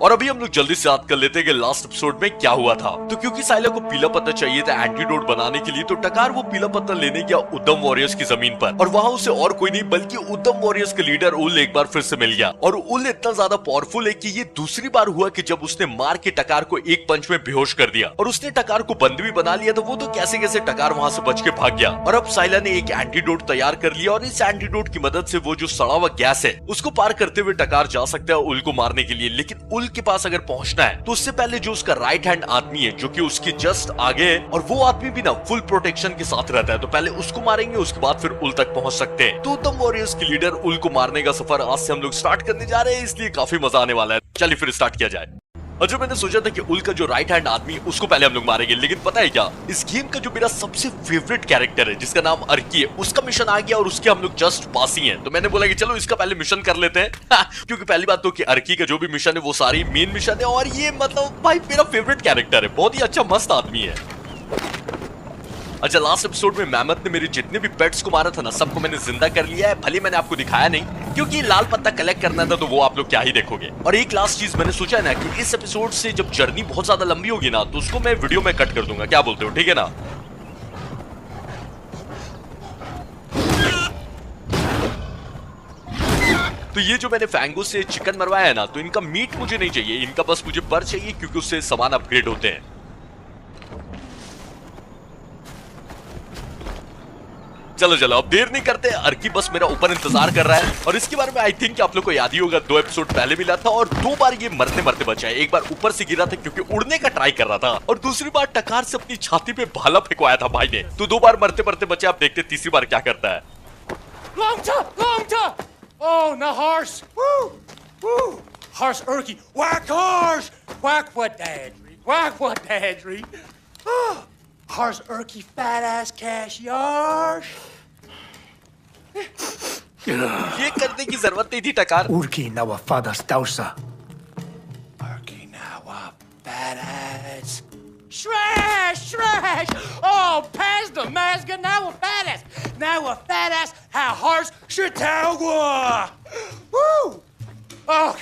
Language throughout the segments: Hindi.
और अभी हम लोग जल्दी से याद कर लेते हैं कि लास्ट एपिसोड में क्या हुआ था। तो क्योंकि साइला को पीला पत्ता चाहिए था एंटीडोट बनाने के लिए, तो टकार वो पीला पत्ता लेने गया उद्यम वॉरियर्स की जमीन पर, और वहाँ उसे और कोई नहीं बल्कि उद्यम वॉरियर्स के लीडर उल एक बार फिर से मिल गया। और उल इतना ज्यादा पावरफुल है कि ये दूसरी बार हुआ कि जब उसने मार के टकार को एक पंच में बेहोश कर दिया, और उसने टकार को बंद भी बना लिया। तो वो तो कैसे कैसे टकार वहाँ से बच के भाग गया। और अब साइला ने एक एंटीडोट तैयार कर लिया, और इस एंटीडोट की मदद से वो जो सड़ा हुआ गैस है उसको पार करते हुए टकार जा सकता है उल को मारने के लिए। लेकिन उल के पास अगर पहुंचना है तो उससे पहले जो उसका राइट हैंड आदमी है जो कि उसके जस्ट आगे है, और वो आदमी भी ना फुल प्रोटेक्शन के साथ रहता है, तो पहले उसको मारेंगे, उसके बाद फिर उल तक पहुंच सकते हैं। तो उत्तम वॉरियर्स के लीडर उल को मारने का सफर आज से हम लोग स्टार्ट करने जा रहे हैं, इसलिए काफी मजा आने वाला है। चलिए फिर स्टार्ट किया जाए। और जो मैंने सोचा था कि उल का जो राइट हैंड आदमी उसको पहले हम लोग मारेंगे, लेकिन पता है क्या, इस गेम का जो मेरा सबसे फेवरेट कैरेक्टर है जिसका नाम अर्की है, उसका मिशन आ गया और उसके हम लोग जस्ट पास ही हैं। तो मैंने बोला कि चलो इसका पहले मिशन कर लेते हैं क्योंकि पहली बात तो कि अर्की का जो भी मिशन है वो सारी मेन मिशन है, और ये मतलब भाई मेरा फेवरेट कैरेक्टर है, बहुत ही अच्छा मस्त आदमी है। अच्छा, लास्ट एपिसोड में मेहमत ने मेरे जितने भी पेट्स को मारा था ना, सबको मैंने जिंदा कर लिया है। भले मैंने आपको दिखाया नहीं क्योंकि लाल पत्ता कलेक्ट करना था, तो वो आप लोग क्या ही देखोगे। और एक लास्ट चीज मैंने सोचा है ना कि इस एपिसोड से जब जर्नी बहुत ज्यादा लंबी होगी ना, तो उसको मैं वीडियो में कट कर दूंगा। क्या बोलते हो, ठीक है ना? तो ये जो मैंने फैंगो से चिकन मरवाया है ना, तो इनका मीट मुझे नहीं चाहिए, इनका बस मुझे पर चाहिए क्योंकि उससे सामान अपग्रेड होते हैं। चलो चलो, अब देर नहीं करते, अर्की बस मेरा ऊपर इंतजार कर रहा है। और इसके बारे में आई थिंक आप लोग को याद ही होगा, 2 एपिसोड पहले मिला था और 2 बार ये मरते मरते बचा है। एक बार ऊपर से गिरा था क्योंकि उड़ने का ट्राई कर रहा था, और दूसरी बार टकार से अपनी छाती पे भाला फेंकवाया था भाई ने। तो 2 बार मरते मरते बचे। आप देखते तीसरी बार क्या करता है। Oh, now horse! Woo! Woo! Horse Urky! Whack horse! Whack what dadry! Whack what dadry! Oh, horse Urky fat ass cash yarsh! ये करने की जरूरत नहीं थी टकार। Urki nawa fadas dausa. Urky now a fat ass! Shrash! Shrash! Oh, pass the mask now a fat ass! Now a fat ass ha horse Chautauqua! Woo! Oh,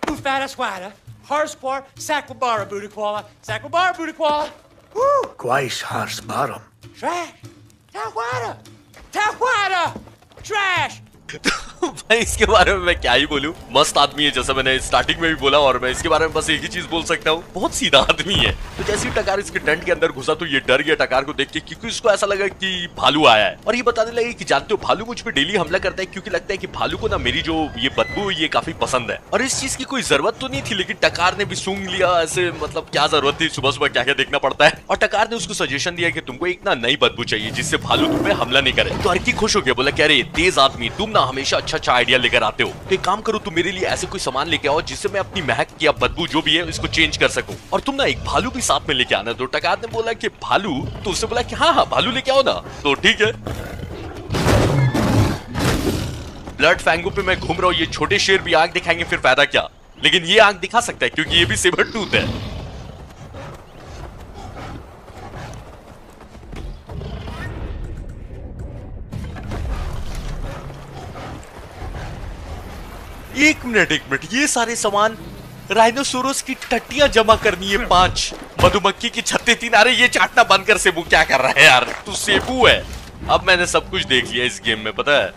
who fat ass wider? Horse war, Sakwabara Budakwala, Sakwabara Budakwala! Woo! Gwaish hars baram. Trash! Tawada! Tawada! Trash! भाई इसके बारे में मैं क्या ही बोलूं, मस्त आदमी है जैसा मैंने स्टार्टिंग में भी बोला, और मैं इसके बारे में बस एक ही चीज बोल सकता हूँ, बहुत सीधा आदमी है। तो जैसे ही टकार इसके टेंट के अंदर घुसा तो ये डर गया टकार को देख के, क्योंकि इसको ऐसा लगा कि भालू आया है। और ये बताने लगे कि जानते हो भालू मुझ पे डेली हमला करता है क्योंकि लगता है कि भालू को ना मेरी जो ये बदबू है ये काफी पसंद है। और इस चीज की कोई जरूरत तो नहीं थी, लेकिन टकार ने भी सूंघ लिया ऐसे, मतलब क्या जरूरत थी, सुबह सुबह क्या क्या देखना पड़ता है। और टकार ने उसको सजेशन दिया कि तुमको एक ना नई बदबू चाहिए जिससे भालू तुम पे हमला नहीं करे। तो अर्की खुश हो गया, बोला कह रहे तेज आदमी तुम ना हमेशा अच्छा अच्छा आइडिया लेकर आते हो, तो एक काम करो तुम मेरे लिए ऐसे कोई सामान लेके आओ जिससे मैं अपनी महक या बदबू जो भी है इसको चेंज कर सकूं, और तुम ना एक भालू भी साथ में लेके आना। तो टकार ने बोला कि भालू, तो उसने बोला कि हाँ हाँ भालू लेके आओ ना। तो ठीक है, ब्लड फैंगो पे मैं घूम रहा हूँ, ये छोटे शेर भी आंख दिखाएंगे फिर फायदा क्या, लेकिन ये आंख दिखा सकता है क्योंकि ये भी सेबर टूथ है। एक मिनट, ये सारे सामान राइनोसोरस की टट्टियां जमा करनी है 5, मधुमक्खी की छत्ते 3। अरे ये चाटना बंद कर, सेबू क्या कर रहा है यार, तू सेबू है। अब मैंने सब कुछ देख लिया इस गेम में, पता है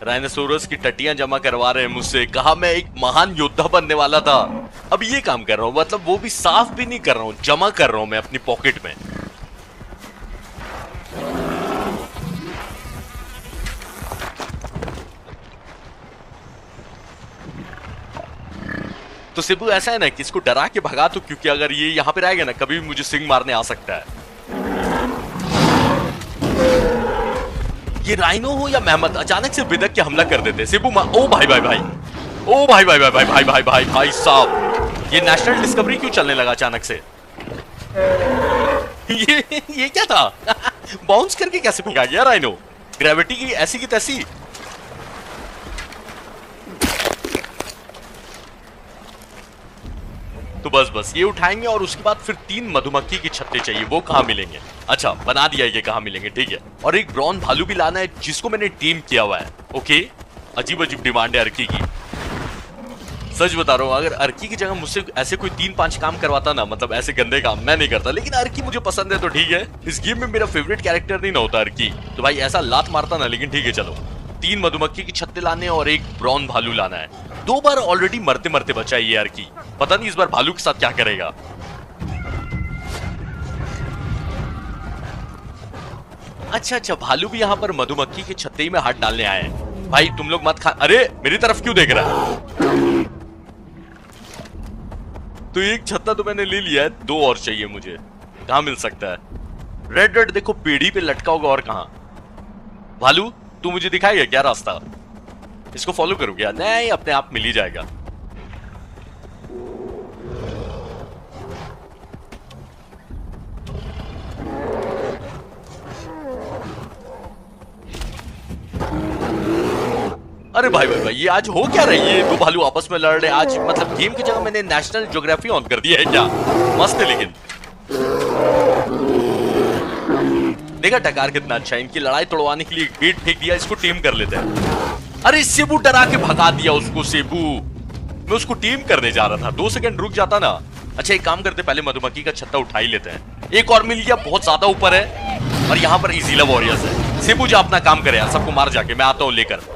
राइनोसोरस की टट्टियां जमा करवा रहे हैं मुझसे, कहा मैं एक महान योद्धा बनने वाला था, अब ये काम कर रहा हूँ, मतलब वो भी साफ भी नहीं कर रहा हूँ, जमा कर रहा हूँ मैं अपनी पॉकेट में। तो सिब्बू ऐसा है ना कि इसको डरा के भगा, तो क्योंकि अगर ये यहाँ पे रहेगा ना कभी भी मुझे सिंग मारने आ सकता है। ये राइनो हो या मेहमत अचानक से बिदक के हमला कर देते। सिब्बू ओ भाई भाई भाई, ओ भाई भाई भाई भाई भाई भाई भाई भाई साहब, ये नेशनल डिस्कवरी क्यों चलने लगा अचानक से? ये क्या था? बाउंस करके कैसे फेंका गया राइनो? ग्रेविटी की ऐसी की तैसी। तो बस ये उठाएंगे और उसके बाद फिर 3 मधुमक्खी की छत्ते चाहिए, वो कहाँ मिलेंगे? अच्छा बना दिया ये कहाँ मिलेंगे, ठीक है। और एक ब्राउन भालू भी लाना है जिसको मैंने टीम किया हुआ है। ओके, अजीब अजीब डिमांड है अर्की की। सच बता रहा हूँ, अगर अर्की की जगह मुझसे ऐसे कोई 3-5 काम करवाता ना, मतलब ऐसे गंदे काम, मैं नहीं करता। लेकिन अर्की मुझे पसंद है तो ठीक है। इस गेम में मेरा फेवरेट कैरेक्टर नहीं ना होता अर्की, तो भाई ऐसा लात मारता ना, लेकिन ठीक है चलो। 3 मधुमक्खी की छत्ते लाने और एक ब्राउन भालू लाना है। 2 बार ऑलरेडी मरते मरते बचा है ये अर्की, पता नहीं इस बार भालू के साथ क्या करेगा। अच्छा, भालू भी यहाँ पर मधुमक्खी के छत्ते में हाथ डालने आए हैं। भाई तुम लोग मत खा, अरे मेरी तरफ क्यों देख रहा है? तो एक छत्ता तो मैंने ले लिया है, 2 और चाहिए मुझे। कहां मिल सकता है? रेड देखो पेड़ी पे लटका होगा, और कहां? भालू तू मुझे दिखाएगा क्या रास्ता? इसको फॉलो करूं क्या? नहीं, अपने आप मिल ही जाएगा। अरे भाई ये आज हो क्या रही है? 2 भालू आपस में लड़ रहे आज, मतलब गेम की जगह मैंने नेशनल ज्योग्राफी ऑन कर दिया है क्या? मस्त है। लेकिन देखा टकार कितना अच्छा है। इनकी लड़ाई तोड़वाने के लिए एक गेट फेंक दिया, इसको टीम कर लेते हैं। अरे सेबू डरा के भगा दिया उसको। सेबू, मैं उसको टीम करने जा रहा था, 2 सेकंड रुक जाता ना। अच्छा एक काम करते, पहले मधुमक्खी का छत्ता उठा ही लेते हैं। एक और मिल गया, बहुत ज्यादा ऊपर है, और यहाँ पर इजीला वॉरियर्स है। सेबू जा अपना काम करे यार, सबको मार जाके, मैं आता हूँ लेकर।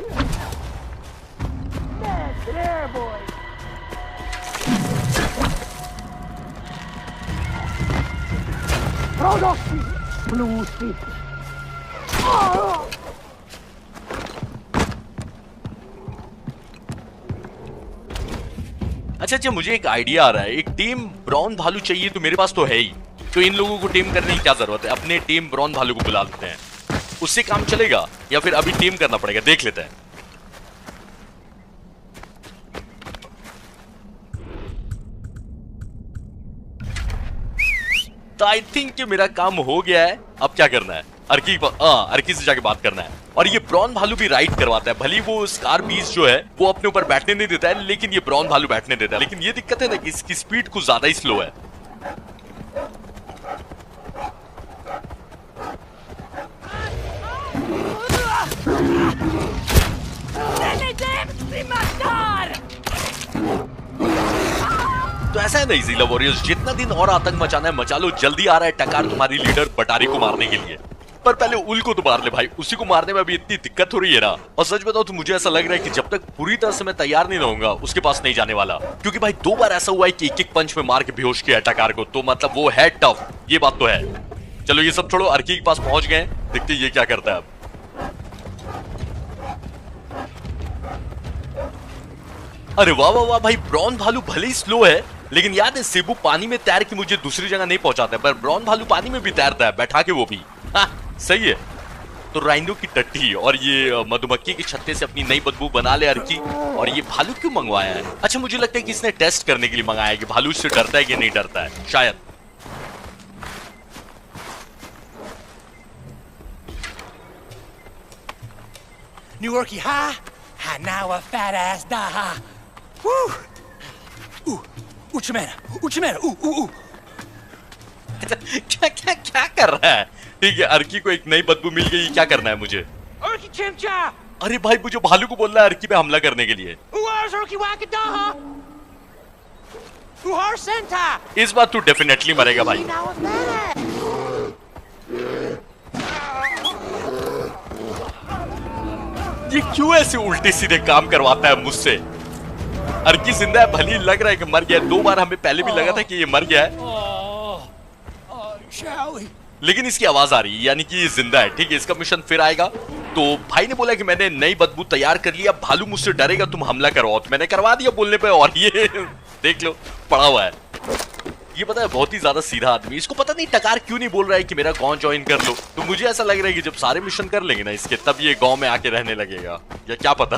अच्छा, मुझे एक आइडिया आ रहा है। एक टीम ब्राउन भालू चाहिए, तो मेरे पास तो है ही, तो इन लोगों को टीम करने की क्या जरूरत है? अपने टीम ब्राउन भालू को बुला लेते हैं, उससे काम चलेगा, या फिर अभी टीम करना पड़ेगा, देख लेते हैं। तो आई थिंक कि मेरा काम हो गया है। अब क्या करना है? अर्की से जाके बात करना है। और ये ब्राउन भालू भी राइड करवाता है, भली वो स्कार बीस जो है वो अपने ऊपर बैठने नहीं देता है, लेकिन ये ब्राउन भालू बैठने देता है। लेकिन ये दिक्कत है ना कि इसकी स्पीड कुछ ज्यादा ही स्लो है। तो ऐसा है ना इजीला वॉरियर्स, जितना दिन और आतंक मचाना है मचा लो, जल्दी आ रहा है टकार तुम्हारी लीडर बटारी को मारने के लिए। पर पहले उल को तो मार ले भाई, उसी को मारने में अभी इतनी दिक्कत हो रही है ना। और सच बताओ तो मुझे ऐसा लग रहा है कि जब तक पूरी तरह से मैं तैयार नहीं रहूंगा उसके पास नहीं जाने वाला, क्योंकि भाई 2 बार ऐसा हुआ है कि एक पंच में मार के बेहोश किया टकार को, तो मतलब वो है टफ, ये बात तो है। चलो ये सब छोड़ो, अर्की के पास पहुंच गए, देखते ये क्या करता है अब। अरे वाह वाह वाह भाई, ब्राउन भालू भले ही स्लो है, लेकिन याद है सेबू पानी में तैर के मुझे दूसरी जगह नहीं पहुंचाता है, पर ब्राउन भालू पानी में भी तैरता है बैठा के, वो भी। हाँ सही है। तो राइनो की टट्टी और ये मधुमक्खी के छत्ते से अपनी नई बदबू बना ले अर्की। और ये भालू क्यों मंगवाया है? अच्छा मुझे लगता है कि इसने टेस्ट करने के लिए मंगाया है कि भालू इससे डरता है कि नहीं डरता है, शायद। Newarky high, high now a fat ass die high. Woo! Ooh, Uchimana, ooh. क्या क्या क्या कर रहा है? ठीक है, अर्की को एक नई बदबू मिल गई, क्या करना है मुझे? Urki Chimcha! अरे भाई मुझे भालू को बोल रहा है अर्की पे हमला करने के लिए। Uars Urki Wakadaha! Uhar Senta! इस बार तू डेफिनेटली मरेगा भाई। Now a fat ass! ये क्यों ऐसे उल्टे सीधे काम करवाता है मुझसे? अर्की जिंदा है, भली लग रहा है कि मर गया है। 2 बार हमें पहले भी लगा था कि ये मर गया है, लेकिन इसकी आवाज आ रही है, यानी कि ये जिंदा है। ठीक है, इसका मिशन फिर आएगा। तो भाई ने बोला कि मैंने नई बदबू तैयार कर लिया, भालू मुझसे डरेगा, तुम हमला करवाओ। तो मैंने करवा दिया बोलने पे, और ये देख लो पड़ा हुआ है। ये पता है बहुत ही ज्यादा सीधा आदमी, इसको पता नहीं टकार क्यों नहीं बोल रहा है कि मेरा गांव ज्वाइन कर लो। तो मुझे ऐसा लग रहा है कि जब सारे मिशन कर लेंगे ना इसके, तब ये गांव में आके रहने लगेगा, या क्या पता।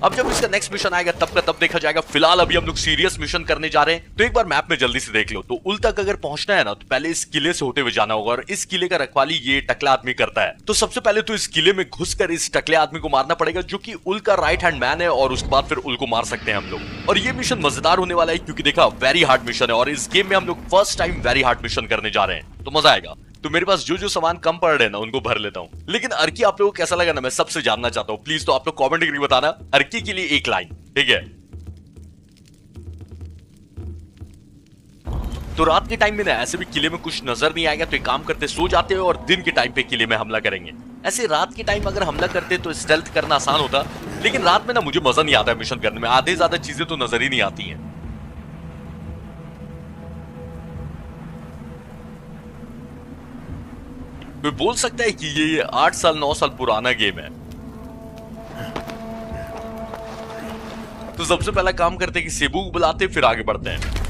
अब जब इसका नेक्स्ट मिशन आएगा तब का तब देखा जाएगा। फिलहाल अभी हम लोग सीरियस मिशन करने जा रहे हैं। तो एक बार मैप में जल्दी से देख लो, तो उल तक अगर पहुंचना है ना तो पहले इस किले से होते हुए जाना होगा, और इस किले का रखवाली ये टकला आदमी करता है। तो सबसे पहले तो इस किले में घुसकर इस टकले आदमी को मारना पड़ेगा, जो कि उल का राइट हैंड मैन है, और उसके बाद फिर उल को मार सकते हैं हम लोग। और ये मिशन मजेदार होने वाला है, क्योंकि देखा वेरी हार्ड मिशन है, और इस गेम में हम लोग first time very hard mission करने जा रहे हैं, तो मजा आएगा। तो मेरे पास जो सामान कम पड़ रहे हैं ना उनको भर लेता हूँ। लेकिन अर्की आप लोगों को कैसा लगा ना, मैं सबसे जानना चाहता हूँ। प्लीज तो आप लोग कमेंट करके बताना अर्की के लिए एक लाइन, ठीक है? तो रात के टाइम में ना ऐसे भी किले में कुछ नजर नहीं आएगा, तो एक काम करते सो जाते हैं और दिन के टाइम पे किले में हमला करेंगे। ऐसे रात के टाइम अगर हमला करते तो स्टेल्थ करना आसान होता, लेकिन रात में ना मुझे मजा नहीं आता मिशन करने में, आधे ज्यादा चीजें तो नजर ही नहीं आती हैं। कोई बोल सकता है कि ये 8 साल 9 साल पुराना गेम है। तो सबसे पहला काम करते हैं कि सेबू को बुलाते फिर आगे बढ़ते हैं।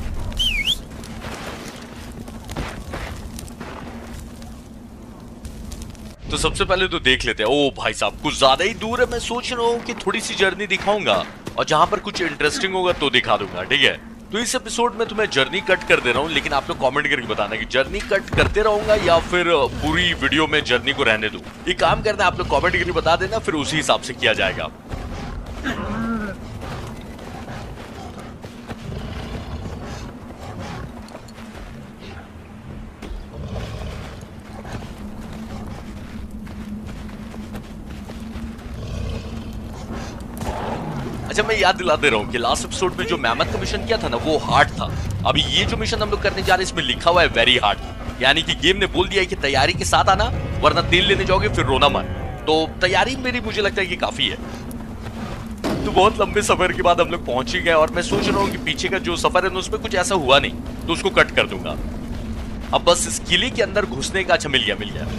तो सबसे पहले तो देख लेते हैं। ओ भाई साहब कुछ ज्यादा ही दूर है, मैं सोच रहा हूँ कि थोड़ी सी जर्नी दिखाऊंगा और जहां पर कुछ इंटरेस्टिंग होगा तो दिखा दूंगा, ठीक है। तो इस एपिसोड में तुम्हें जर्नी कट कर दे रहा हूँ, लेकिन आप लोग कमेंट करके बताना कि जर्नी कट करते रहूंगा या फिर पूरी वीडियो में जर्नी को रहने दूं। एक काम करना, आप लोग कमेंट करके बता देना, फिर उसी हिसाब से किया जाएगा। अच्छा मैं याद दिला दे रहा हूँ कि लास्ट एपिसोड में जो मैमथ का मिशन किया था ना वो हार्ड था। अभी ये जो मिशन हम लोग करने जा रहे हैं इसमें लिखा हुआ है वेरी हार्ड, यानी कि गेम ने बोल दिया है कि तैयारी के साथ आना वरना तेल लेने जाओगे फिर रोना मत। तो तैयारी मेरी मुझे लगता है कि काफी है। तो बहुत लंबे सफर के बाद हम लोग पहुंच ही गए और मैं सोच रहा हूँ कि पीछे का जो सफर है उसमें कुछ ऐसा हुआ नहीं तो उसको कट कर दूंगा। अब बस इस किले के अंदर घुसने का, अच्छा मिल गया।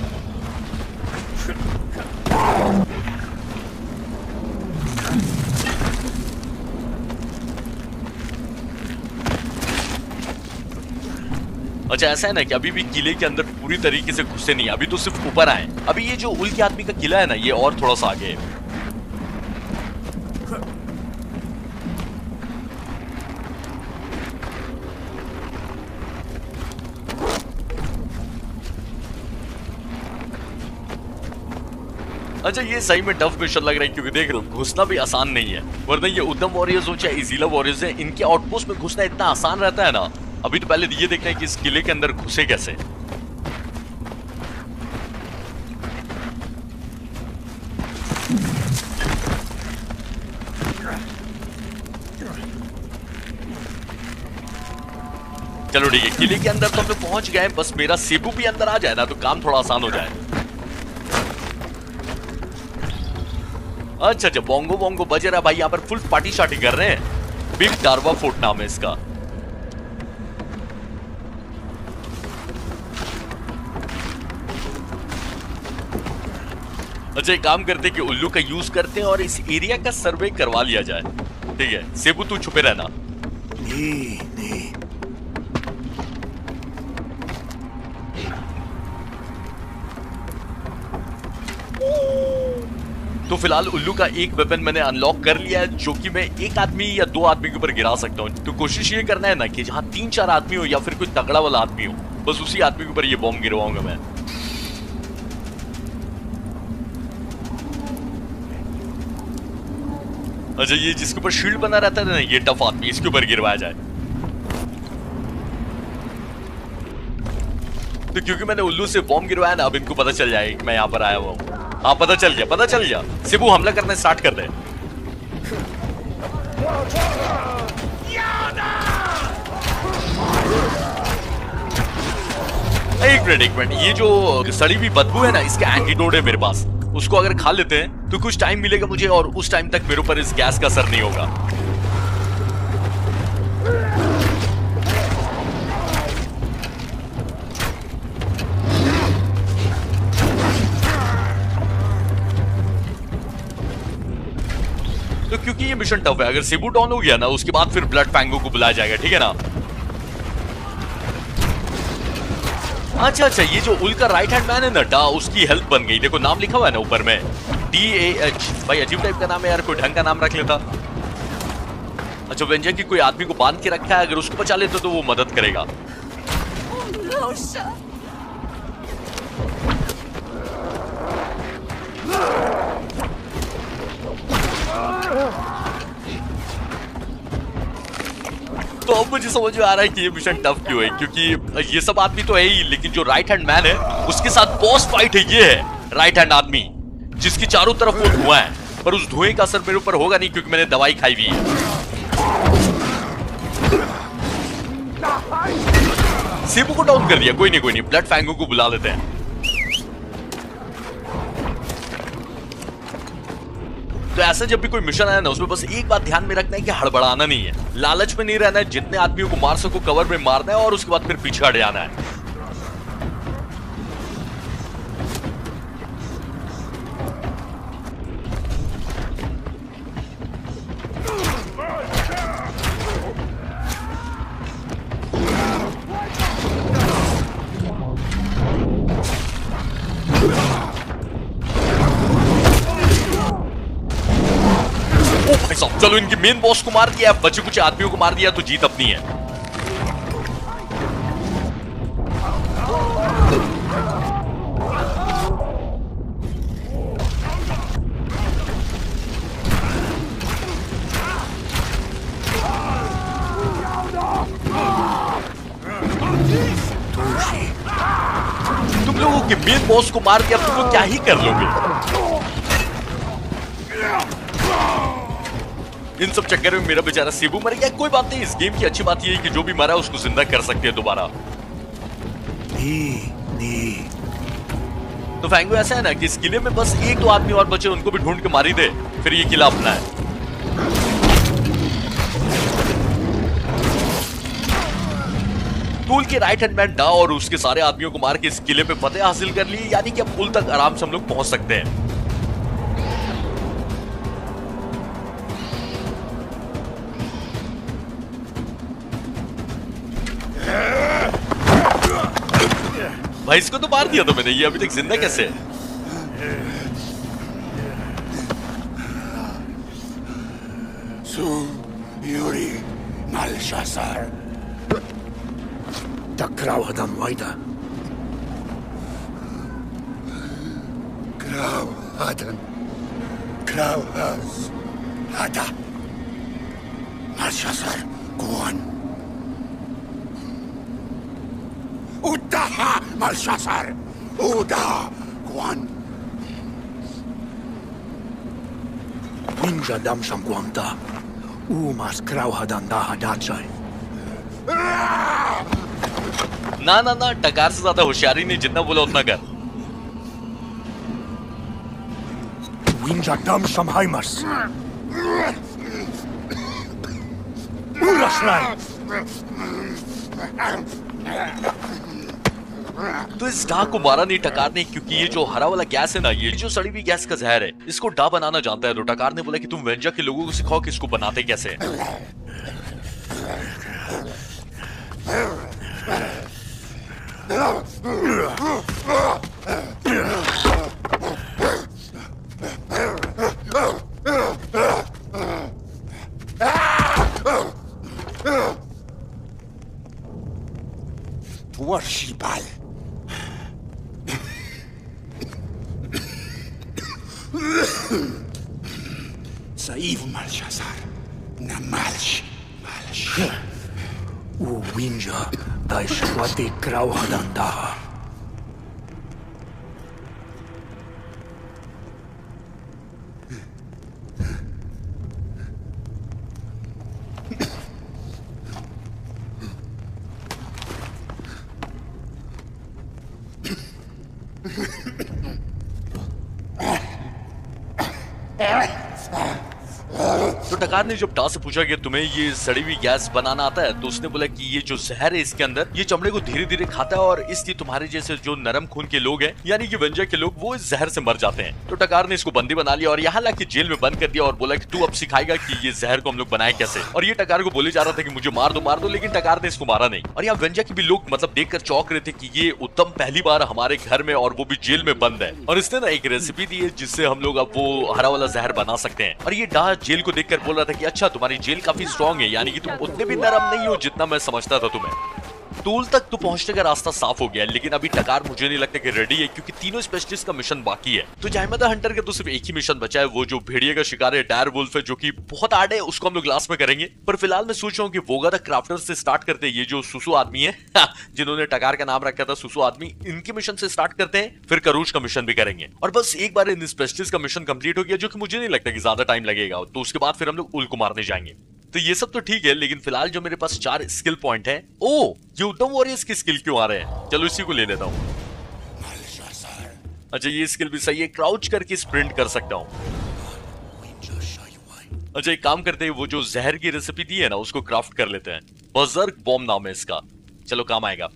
अच्छा ऐसा है ना कि अभी भी किले के अंदर पूरी तरीके से घुसे नहीं, अभी तो सिर्फ ऊपर आए। अभी ये जो उल के आदमी का किला है ना ये और थोड़ा सा आगे है। अच्छा ये सही में टफ मिशन लग रहा है क्योंकि देख रहे हो घुसना भी आसान नहीं है, वरना ये उद्यम वॉरियर्स हो चाहे इजीला वॉरियर्स है, इनके आउटपोस्ट में घुसना इतना आसान रहता है ना। अभी तो पहले ये देखना है कि इस किले के अंदर घुसे कैसे। चलो ठीक है, किले के अंदर तो हम लोग पहुंच गए, बस मेरा सेबू भी अंदर आ जाए ना तो काम थोड़ा आसान हो जाए। अच्छा बोंगो बोंगो बज रहा भाई, यहाँ पर फुल पार्टी शार्टी कर रहे हैं। बिग डार्वा फोर्ट नाम है इसका। अच्छा एक काम करते हैं कि उल्लू का यूज करते हैं और इस एरिया का सर्वे करवा लिया जाए, ठीक है। सेबू तू छुपे रहना। नहीं। तो फिलहाल उल्लू का एक वेपन मैंने अनलॉक कर लिया है जो कि मैं एक आदमी या 2 आदमी के ऊपर गिरा सकता हूँ। तो कोशिश ये करना है ना कि जहां 3-4 आदमी हो या फिर कोई तगड़ा वाला आदमी हो, बस उसी आदमी के ऊपर ये बॉम्ब गिरवाऊंगा मैं। अच्छा ये जिसके ऊपर शील्ड बना रहता है ना ये टफ आदमी, इसके ऊपर गिरवाया जाए। तो क्योंकि मैंने उल्लू से बॉम्ब गिरवाया ना अब इनको पता चल जाएगा कि मैं यहाँ पर आया हुआ हूँ। हाँ पता चल गया। सेबू हमला करना स्टार्ट कर दे। एक मिनट, ये जो सड़ी हुई बदबू है ना इसका एंटीडोट है मेरे पास, उसको अगर खा लेते हैं तो कुछ टाइम मिलेगा मुझे और उस टाइम तक मेरे ऊपर इस गैस का असर नहीं होगा। तो क्योंकि ये मिशन टफ है, अगर सेबू डाउन हो गया ना उसके बाद फिर ब्लड फैंगो को बुलाया जाएगा, ठीक है ना। अच्छा ये जो उल का राइट हैंड मैन है ना डा, उसकी हेल्थ बन गई। देखो नाम लिखा हुआ है ना ऊपर में DAH। भाई अजीब टाइप का नाम है यार, कोई ढंग का नाम रख लेता। अच्छा वेंजर की कोई आदमी को बांध के रखा है, अगर उसको बचा लेते तो वो मदद करेगा। तो अब मुझे समझ में आ रहा है कि ये मिशन टफ क्यों है, क्योंकि ये सब आदमी तो है ही, लेकिन जो राइट हैंड मैन है उसके साथ बॉस फाइट है। ये है राइट हैंड आदमी जिसकी चारों तरफ वो धुआं है, पर उस धुएं का असर मेरे ऊपर होगा नहीं क्योंकि मैंने दवाई खाई हुई है। सेबू को डाउन कर दिया। कोई नहीं, ब्लड फैंगो को बुला लेते हैं। तो ऐसा जब भी कोई मिशन आया ना, उसमें बस एक बात ध्यान में रखना है कि हड़बड़ाना नहीं है, लालच में नहीं रहना है, जितने आदमियों को मार सको कवर में मारना है और उसके बाद फिर पीछे हट जाना है। चलो इनके मेन बॉस को मार दिया, बचे कुछ आदमियों को मार दिया तो जीत अपनी है। तुम लोगों के मेन बॉस को मार दिया, तुम लोग क्या ही कर लोगे। इन सब चक्कर में मेरा बेचारा सेबू मर गया। कोई बात नहीं, इस गेम की अच्छी बात यह है कि जो भी मरा उसको जिंदा कर सकते हैं दोबारा। तो फैंगो ऐसा है ना कि इस किले में बस एक दो आदमी और बचे, उनको भी ढूंढ के मारी दे, फिर ये किला अपना है। टूल के राइट हैंड मैन डा और उसके सारे आदमियों को मार के इस किले पे फतेह हासिल कर ली, यानी कि अब पुल तक आराम से हम लोग पहुंच सकते हैं। भाई इसको तो मार दिया तो मैंने, ये अभी तक जिंदा कैसे है? Yuri Malshazar. The Grauhadam Waida. Grauhadam. Grauhas. Hada. Malshazar. Guan. Udaha Malshazar. Udaha Guan. Ninja Dam Samquamta. Umas Grauhadan Dahadatsai. ना ना ना, टकार से ज्यादा होशियारी नहीं, जितना बोला उतना कर। Ninja Dam Samheimas. Urasrai. तो इस डा को मारा नहीं टकार ने, क्योंकि ये जो हरा वाला गैस है ना, ये जो सड़ी हुई गैस का जहर है, इसको डा बनाना जानता है। तो टकार ने बोला कि तुम वेंजा के लोगों को सिखाओ कि इसको बनाते कैसे हैं। Warshibal. Saiv Malshazar. Namalsh. Malsh. Uwinja. Daishwati Grauhadandaha. तो टकार ने जब डा से पूछा कि तुम्हें ये सड़ी हुई गैस बनाना आता है, तो उसने बोला कि ये जो जहर है इसके अंदर, ये चमड़े को धीरे धीरे खाता है और इसलिए तुम्हारे जैसे जो नरम खून के लोग हैं, यानी कि वेंजा के लोग, वो इस जहर से मर जाते हैं। तो टकार ने इसको बंदी बना लिया और यहाँ लाके जेल में बंद कर दिया और बोला कि तू अब सिखाएगा कि ये जहर को हम लोग बनाए कैसे। और ये टकार को बोले जा रहा था कि मुझे मार दो, लेकिन टकार ने इसको मारा नहीं। और यहाँ वेंजा के भी लोग मतलब देखकर चौंक रहे थे कि ये उत्तम पहली बार हमारे घर में और वो भी जेल में बंद है। और इसने ना एक रेसिपी दी है जिससे हम लोग अब वो हरा वाला जहर बना सकते हैं। और ये डा जेल को देखकर बोल रहा था कि अच्छा तुम्हारी जेल काफी स्ट्रॉन्ग है, यानी कि तुम उतने भी नरम नहीं हो जितना मैं समझता था तुम्हें। टूल तक तो पहुंचने का रास्ता साफ हो गया, लेकिन अभी टकार मुझे नहीं लगता कि रेडी है, क्योंकि तीनों स्पेशलिस्ट का मिशन बाकी है। तो जहमत हंटर का तो सिर्फ एक ही मिशन बचा है, वो जो भेड़िए का शिकार है, डायर वुल्फ है, जो कि बहुत आड़ है, उसको हम लोग लास्ट में करेंगे। पर फिलहाल मैं सोच रहा हूँ कि वोगा द क्राफ्टर से स्टार्ट करते हैं। ये जो सुसु आदमी है जिन्होंने टकार का नाम रखा था सुसु आदमी, इनके मिशन से स्टार्ट करते हैं, फिर करूज का मिशन भी करेंगे। और बस एक बार इन स्पेशलिस्ट का मिशन कंप्लीट हो गया, जो कि मुझे नहीं लगता कि ज्यादा टाइम लगेगा, तो उसके बाद फिर हम लोग उल को मारने जाएंगे। तो ये सब तो ठीक है, लेकिन फिलहाल जो मेरे पास 4 स्किल पॉइंट है। ओ, ये उद्दम वॉरियर्स की स्किल क्यों आ रहे हैं? चलो इसी को ले लेता हूँ। अच्छा, ये स्किल भी सही है, क्राउच करके स्प्रिंट कर सकता हूँ। अच्छा, एक काम करते हैं, वो जो जहर की रेसिपी दी है ना, उसको क्राफ्ट कर लेते हैं। बजर्क बॉम्ब नाम है इसका, चलो काम आएगा।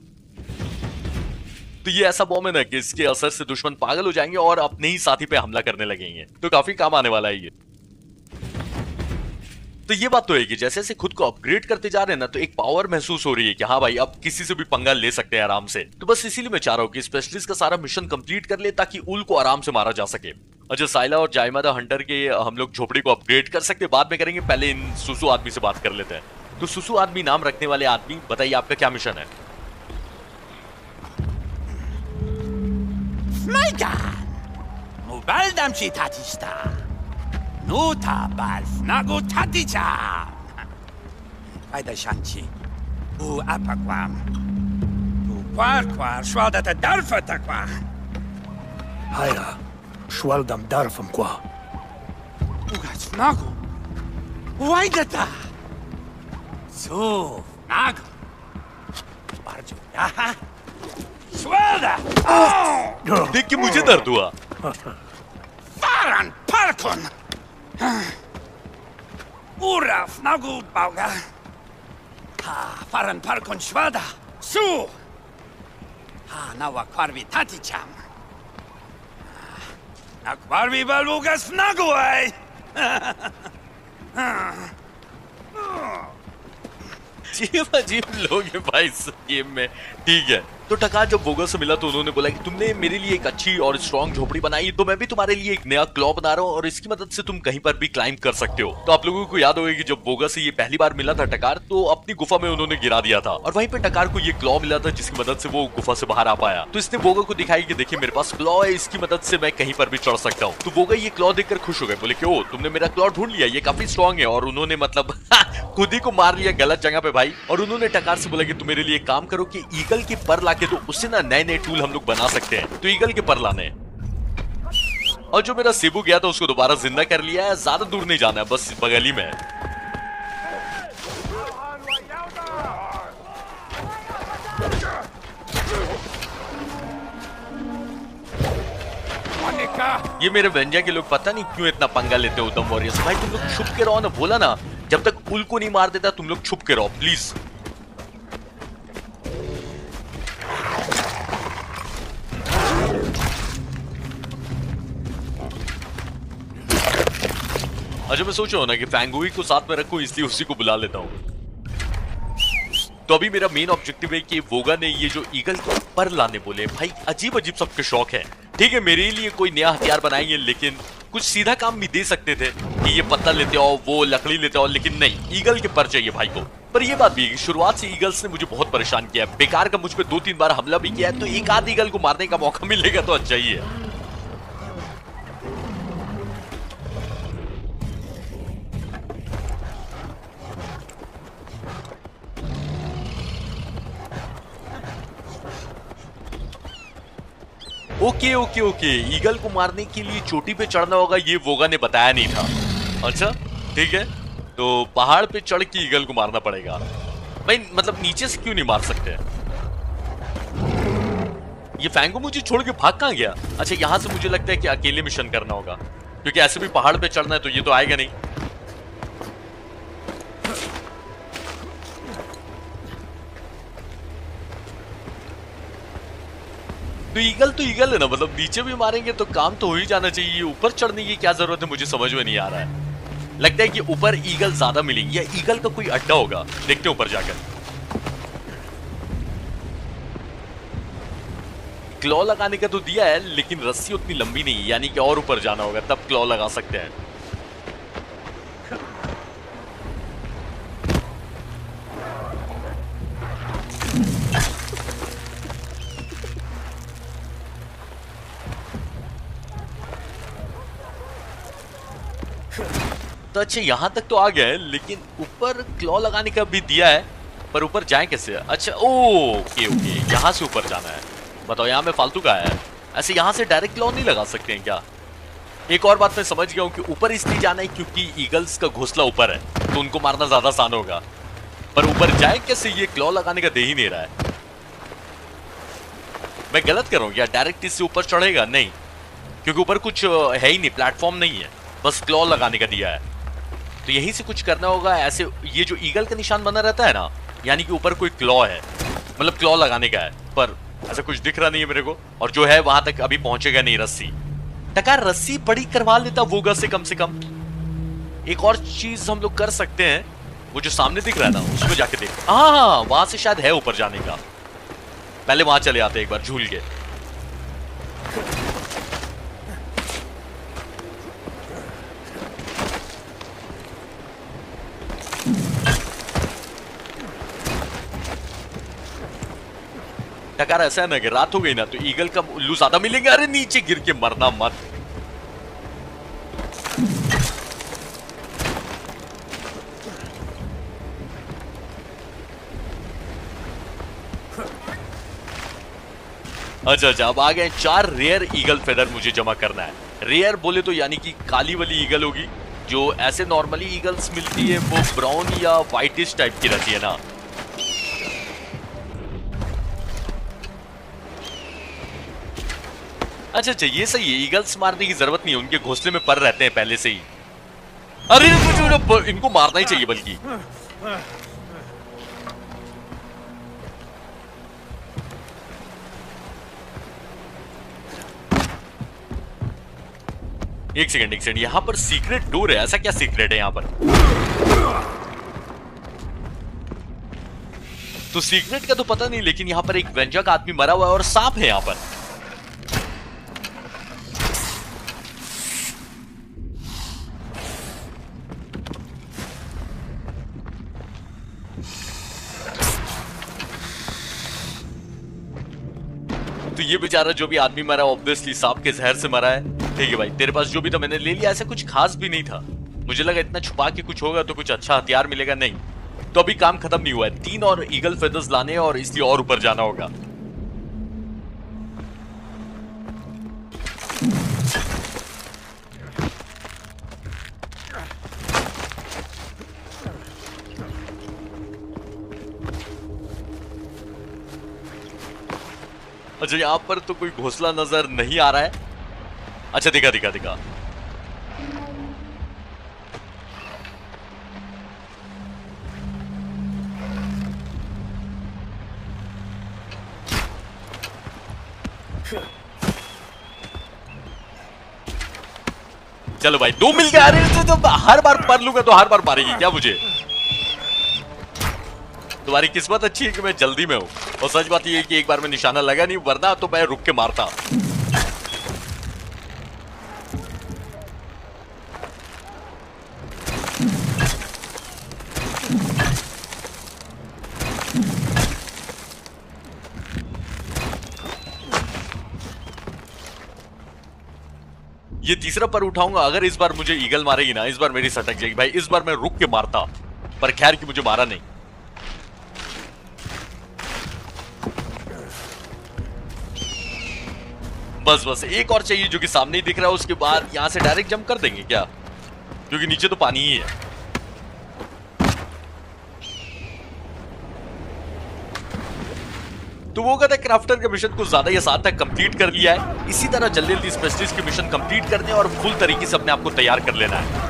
तो ये ऐसा बॉम्ब है ना कि इसके असर से दुश्मन पागल हो जाएंगे और अपने ही साथी पे हमला करने लगेंगे, तो काफी काम आने वाला है ये। तो ये बात तो है कि जैसे जैसे खुद को अपग्रेड करते जा रहे हैं ना, तो एक पावर महसूस हो रही है कि हाँ भाई, अब किसी से भी पंगा ले सकते हैं आराम से। तो बस इसीलिए मैं चाह रहा हूँ कि स्पेशलिस्ट का सारा मिशन कंप्लीट कर ले, ताकि उल को आराम से मारा जा सके। अच्छा, साइला और जाइमा द हंटर के हम लोग झोपड़ी को अपग्रेड कर सकते हैं, बाद में करेंगे। पहले इन सुसु आदमी से बात कर लेते हैं। तो सुसु आदमी नाम रखने वाले आदमी, बताइए आपका क्या मिशन है? Schwaldam darfam qua. Ugat snago. Waidata. So, nago. Barjo. Aha. Schwalda. देख के मुझे दर्द हुआ। Faran Parkon. Uraf nagu bauga. Ha, Faran Parkon Schwalda. Su. Ha, nawa kwarvi taticham. Akvarvi balbugas naguai. अजीब अजीब लोग हैं भाई इस गेम में। ठीक है, तो टकार जब वोगा से मिला तो उन्होंने बोला कि तुमने मेरे लिए एक अच्छी और स्ट्रॉन्ग झोपड़ी बनाई, तो मैं भी तुम्हारे लिए एक नया क्लॉ बना रहा हूँ और इसकी मदद से तुम कहीं पर भी क्लाइंब कर सकते हो। तो आप लोगों को याद होगा कि जब वोगा से ये पहली बार मिला था टकार, तो अपनी गुफा में उन्होंने गिरा दिया था और वहीं पे टकार को ये क्लॉ मिला था, जिसकी मदद से वो गुफा से बाहर आ पाया। तो इसने वोगा को दिखाई कि देखिए मेरे पास क्लॉ है, इसकी मदद से मैं कहीं पर भी चढ़ सकता हूँ। तो वोगा ये क्लॉ देखकर खुश हो गए, बोले क्यों तुमने मेरा क्लॉ ढूंढ लिया, ये काफी स्ट्रॉन्ग है। और उन्होंने मतलब खुद ही को मार लिया गलत जगह पे भाई। और उन्होंने टकार से बोला कि तुम मेरे लिए एक काम करो कि ईगल के पर लाके दो, उससे ना नए नए टूल हम लोग बना सकते हैं। तो ईगल के पर लाने, और जो मेरा सेबू गया था उसको दोबारा जिंदा कर लिया है। ज्यादा दूर नहीं जाना है, बस बगल ही में है। ये मेरे वेंजा के लोग पता नहीं क्यों इतना पंगा लेते हो उद्दम वॉरियर्स। भाई तुम लोग छुप के रहो ना, बोला ना जब तक उल को नहीं मार देता तुम लोग छुप के रहो प्लीज। अच्छा, मैं सोच रहा हूं ना कि फैंगुई को साथ में रखूं, इसलिए उसी को बुला लेता हूं। तो अभी मेरा मेन ऑब्जेक्टिव है कि वोगा ने ये जो ईगल को पर लाने बोले, भाई अजीब अजीब सबके शौक है। ठीक है, मेरे लिए कोई नया हथियार बनाएंगे, लेकिन कुछ सीधा काम भी दे सकते थे कि ये पत्थर लेते आओ, वो लकड़ी लेते आओ, लेकिन नहीं, ईगल के पर चाहिए भाई को। पर ये बात भी है कि शुरुआत से ईगल्स ने मुझे बहुत परेशान किया है, बेकार का मुझ पे 2-3 बार हमला भी किया है। तो एक आध ईगल को मारने का मौका मिलेगा तो अच्छा ही है। ओके ओके ओके, ईगल को मारने के लिए चोटी पे चढ़ना होगा, ये वोगा ने बताया नहीं था। अच्छा ठीक है, तो पहाड़ पे चढ़ के ईगल को मारना पड़ेगा। भाई मतलब नीचे से क्यों नहीं मार सकते? ये फैंगो मुझे छोड़ के भाग कहां गया? अच्छा, यहां से मुझे लगता है कि अकेले मिशन करना होगा, क्योंकि ऐसे भी पहाड़ पे चढ़ना है तो ये तो आएगा नहीं। तो ईगल है ना, मतलब नीचे भी मारेंगे तो काम तो हो ही जाना चाहिए। ऊपर चढ़ने की क्या जरूरत है, मुझे समझ में नहीं आ रहा है। लगता है कि ऊपर ईगल ज्यादा मिलेंगे या ईगल का कोई अड्डा होगा, देखते हैं ऊपर जाकर। क्लॉ लगाने का तो दिया है, लेकिन रस्सी उतनी लंबी नहीं है, यानी कि और ऊपर जाना होगा तब क्लॉ लगा सकते हैं। तो अच्छा, यहां तक तो आ गया है, लेकिन ऊपर क्लॉ लगाने का भी दिया है, पर ऊपर जाए कैसे? अच्छा ओके ओके, यहां से ऊपर जाना है। बताओ यहाँ में फालतू का है, ऐसे यहां से डायरेक्ट क्लॉ नहीं लगा सकते हैं क्या? एक और बात मैं समझ गया हूँ कि ऊपर इसलिए जाना है क्योंकि ईगल्स का घोंसला ऊपर है, तो उनको मारना ज्यादा आसान होगा। पर ऊपर जाए कैसे, ये क्लॉ लगाने का दे ही नहीं रहा है। मैं गलत कर रहा हूँ क्या? डायरेक्ट इससे ऊपर चढ़ेगा? नहीं, क्योंकि ऊपर कुछ है ही नहीं, प्लेटफॉर्म नहीं है, बस क्लॉ लगाने का दिया है। तो यहीं से कुछ करना होगा। ऐसे ये जो ईगल का निशान बना रहता है ना, यानी कि ऊपर कोई क्लॉ है, मतलब क्लॉ लगाने का है, पर ऐसा कुछ दिख रहा नहीं है मेरे को। और जो है वहां तक अभी पहुंचेगा नहीं रस्सी। टकार रस्सी बड़ी करवा लेता वोगा से कम। एक और चीज हम लोग कर सकते हैं, वो जो सामने दिख रहा है ना, उसमें जाके देख। हाँ, वहां से शायद है ऊपर जाने का। पहले वहां चले आते एक बार झूल के। टकार ऐसा है ना कि रात हो गई ना तो ईगल का उल्लू ज्यादा मिलेंगे। अरे नीचे गिर के मरना मत। अच्छा, अब आ गए 4 रेयर ईगल फेदर मुझे जमा करना है। रेयर बोले तो यानी कि काली वाली ईगल होगी, जो ऐसे नॉर्मली ईगल्स मिलती है वो ब्राउन या व्हाइटिश टाइप की रहती है ना। अच्छा, ये सही है, ईगल्स मारने की जरूरत नहीं है, उनके घोंसले में पर रहते हैं पहले से ही। अरे इनको मारना ही चाहिए बल्कि। एक सेकंड, यहाँ पर सीक्रेट डोर है। ऐसा क्या सीक्रेट है यहाँ पर? तो सीक्रेट का तो पता नहीं, लेकिन यहाँ पर एक व्यंजक आदमी मरा हुआ है और सांप है यहाँ पर। तो ये बेचारा जो भी आदमी मरा ऑब्वियसली सांप के जहर से मरा है। ठीक है भाई, तेरे पास जो भी था मैंने ले लिया। ऐसा कुछ खास भी नहीं था, मुझे लगा इतना छुपा के कुछ होगा तो कुछ अच्छा हथियार मिलेगा। नहीं, तो अभी काम खत्म नहीं हुआ है। 3 और ईगल फेदर्स लाने हैं और इसलिए और ऊपर जाना होगा। अच्छा, यहाँ पर तो कोई घोंसला नजर नहीं आ रहा है। अच्छा, दिखा। चलो भाई, 2 मिल गया। अरे तो हर बार मार लूंगा तो हर बार मारेगी क्या मुझे? तुम्हारी किस्मत अच्छी है कि मैं जल्दी में हूं, और सच बात यह है कि एक बार में निशाना लगा नहीं, वरना तो मैं रुक के मारता। ये तीसरा पर उठाऊंगा। अगर इस बार मुझे ईगल मारेगी ना, इस बार मेरी सटक जाएगी भाई। इस बार मैं रुक के मारता, पर खैर कि मुझे मारा नहीं। बस एक और चाहिए जो कि सामने ही दिख रहा है। उसके बाद यहां से डायरेक्ट जंप कर देंगे क्या, क्योंकि नीचे तो पानी ही है। तो वो कहता है क्राफ्टर के मिशन को ज्यादा ही आसान तक कंप्लीट कर लिया है। इसी तरह जल्दी जल्दी स्पेशलिस्ट के मिशन कंप्लीट करने और फुल तरीके से अपने आप को तैयार कर लेना है।